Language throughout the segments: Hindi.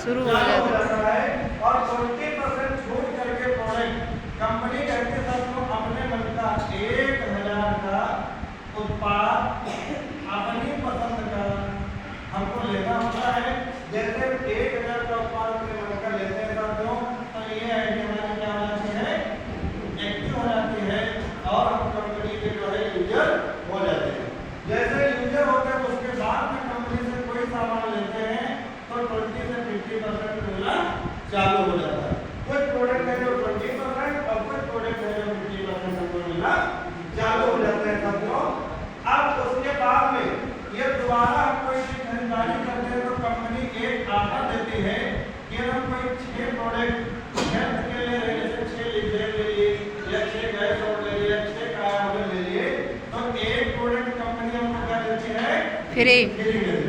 शुरू हो जाता है। और 20% छूट करके प्रोडक्ट कंपनी कहती है साथियों अपने मन का 1000 का उत्पाद अपनी पसंद का हमको लेना होता है। जैसे 1000 का उत्पाद अपने मन का लेते हैं साथियों तो ये आईडी हमारी क्या हो जाती है, एक्टिव हो जाती है और हम कंपनी के जो है यूजर हो जाते हैं। जैसे यूजर होते हैं उसके बाद में कंपनी से कोई सामान लेते हैं तो 20 से 50% मिलना चालू हो जाता है। कुछ प्रोडक्ट है जो 20% और कुछ प्रोडक्ट है जो 50% हमको मिलना चालू हो जाते हैं साथियों। अब उसके बाद में ये दोबारा हम कोई खरीदारी करते हैं तो कंपनी एक ऑफर देती है कि हम कोई 6 प्रोडक्ट हेल्थ के लिए ले जैसे 6 लिपजेल ले लिए या 6 गैस और ले लिए या 6 काया ऑयल ले लिए तो एक प्रोडक्ट कंपनी हमको क्या देती है, फ्री दे देती है।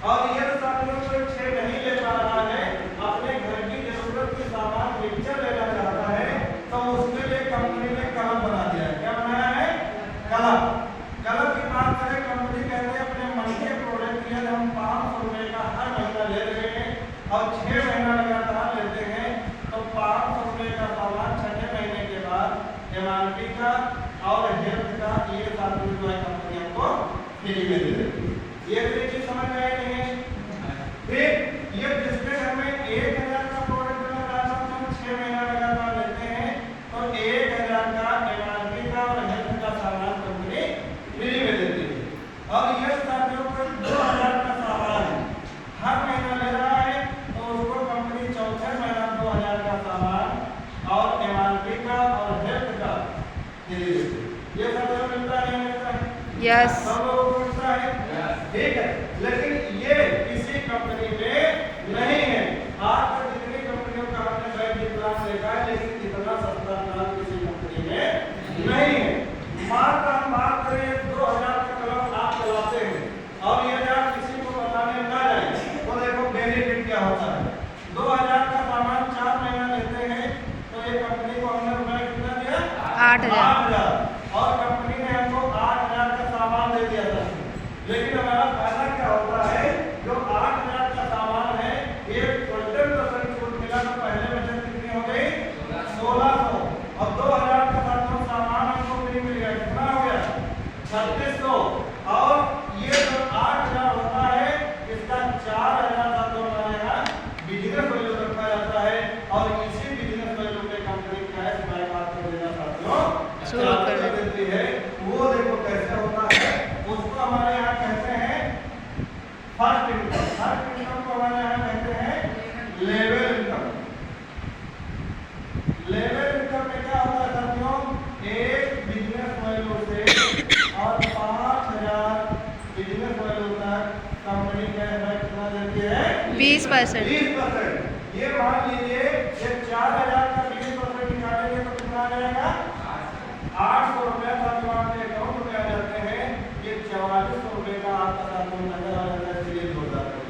और ये साथियों कोई 6 नहीं ले पा रहा है, अपने घर की जरूरत के सामान मिक्सचर लेना चाहता है तो उसके लिए कंपनी ने कलम बना दिया है। क्या बनाया है, कलम। कलम की बात करें कंपनी कहते हैं अपने मन के प्रोडक्ट के लिए हम 500 रुपए का हर महीना ले रहे हैं और 6 महीना लगातार लेते हैं तो 500 रुपए का सामान 6 महीने के बाद एमआरपी का और हेल्थ का ये साथ जो है कंपनी हमको फ्री में दे देती है। ये फ्री चीज समझ में आई नहीं है। फिर ये जिसके घर में 1000 का प्रोडक्ट लगातार हम 6 महीना लगातार लेते हैं तो 1000 का एमआरपी का और हेल्थ का सामान कंपनी फ्री में देती है। और ये साथियों को 2000 का सामान हर महीना ले रहा है तो उसको कंपनी चौथे महीना 2000 का सामान और एमआरपी का और हेल्थ का फ्री देती है। ये साथियों मिलता नहीं मिलता है, यस सब लोगों को मिलता है, ठीक है। लेकिन ये किसी कंपनी में नहीं है। आज तक जितनी कंपनियों का हमने बैंक प्लान देखा है लेकिन इतना सस्ता प्लान किसी कंपनी में नहीं है। मात्र हम बात करें 2000 का कलम आप चलाते हैं और यदि आप किसी को बताने ना जाए तो देखो बेनिफिट क्या होता है। 2000 का सामान 4 महीना लेते हैं तो ये कंपनी को हमने रुपए कितना दिया, 8000 और कंपनी ने हमको 8000 का सामान दे दिया था। लेकिन हमारा फायदा क्या होता है, जो 8000 का सामान है एक 20% छूट मिला तो पहले बचत कितनी हो गई, 1600 और 2000 का सामान हमको फ्री मिल गया, कितना हो गया 3600। और ये जो 8000 होता है इसका 4000 साथियों हमारे बिजनेस वैल्यू रखा जाता है और इसी बिजनेस वैल्यू पे कंपनी कैश बैक आपको देना साथियों शुरू कर देती है। वो देखो कैसे होता है, उसको हमारे यहाँ कहते हैं फर्स्ट इनकम। फर्स्ट इनकम को हमारे यहाँ कहते हैं लेवल इनकम। लेवल इनकम में क्या होता है साथियों, एक बिजनेस वैल्यू से और 5000 बिजनेस वैल्यू तक कंपनी कैश बैक कितना देती है, 20%। 20%। ये मान लीजिए ये 4000 का 20% निकालेंगे तो कितना आ जाएगा, 800 रुपया साथियों आपके अकाउंट में आ जाते हैं। ये 4400 रुपए का आपका साथियों नजर आ जाता है।